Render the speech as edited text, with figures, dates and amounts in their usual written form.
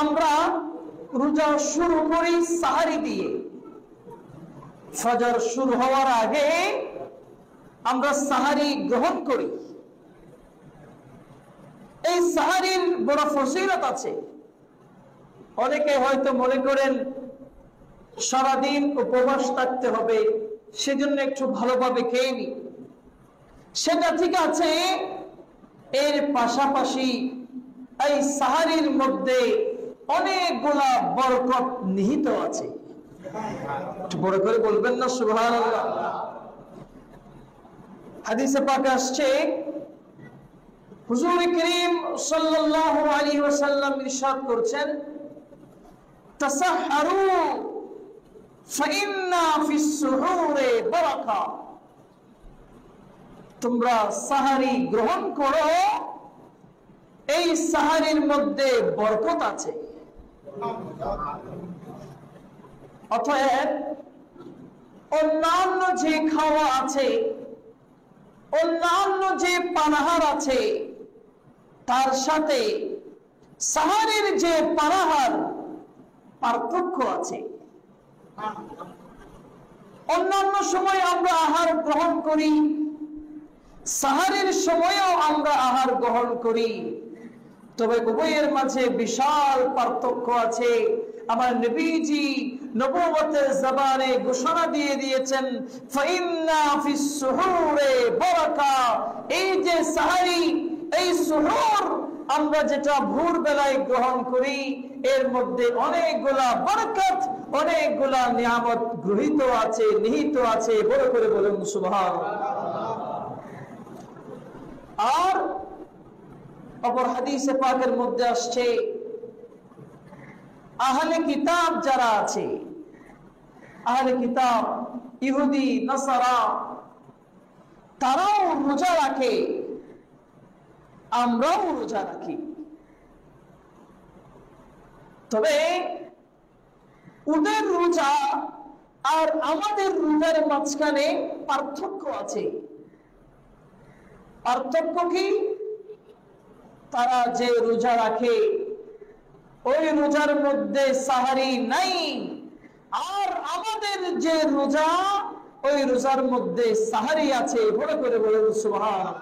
আমরা রোজা শুরু করি সাহারি দিয়ে। ফজর শুরু হওয়ার আগে আমরা সাহারি গ্রহণ করি। এই সাহারির বড় ফজিলত আছে। অনেকে হয়তো মনে করেন সারাদিন উপবাস থাকতে হবে, সেজন্য একটু ভালোভাবে খেয়ে নি। সেটা ঠিক আছে, এর পাশাপাশি এই সাহারির মধ্যে অনেকগুলা বরকত নিহিত আছে। একটু বড় করে বলবেন না সুবহানাল্লাহ। হাদিসে পাকে আসছে, হুজুর করিম সাল্লাল্লাহু আলাইহি ওয়াসাল্লাম ইরশাদ করছেন, তাসাহহারু ফাইন্না ফিস সুহুরি বারাকা। তোমরা সাহারি গ্রহণ করো, এই সাহারির মধ্যে বরকত আছে। অতএব অন্যান্য যে খাওয়া আছে, অন্যান্য যে পানাহার আছে, তার সাথে সাহারির যে পানাহার পার্থক্য আছে। অন্যান্য সময় আমরা আহার গ্রহণ করি, সাহারির সময়ও আমরা আহার গ্রহণ করি, তবে উভয়ের মাঝে বিশাল পার্থক্য আছে। আমার নবীজি নবুয়তের জবানে ঘোষণা দিয়ে দিয়েছেন, ফাইন্না ফিস সুহুরি বারাকা। এই যে সাহারি, এই সুহুর আমরা যেটা ভোর বেলায় গ্রহণ করি, এর মধ্যে অনেকগুলা বরকত, অনেকগুলা নিয়ামত গৃহীত আছে, নিহিত আছে। বড় করে বলুন সুবহানাল্লাহ। আর অপর হাদিসে পাকের মধ্যে আসছে, আহলে কিতাব যারা আছে, আহলে কিতাব ইহুদি নাসারা, তারাও রোজা রাখে, আমরাও রোজা রাখি। তবে ওদের রোজা আর আমাদের রোজার মাঝখানে পার্থক্য আছে। পার্থক্য কি? তারা যে রোজা রাখে, ওই রোজার মধ্যে সাহারি নাই। আর আমাদের যে রোজা, ওই রোজার মধ্যে সাহারি আছে। বড় করে বলুন সুবহানাল্লাহ।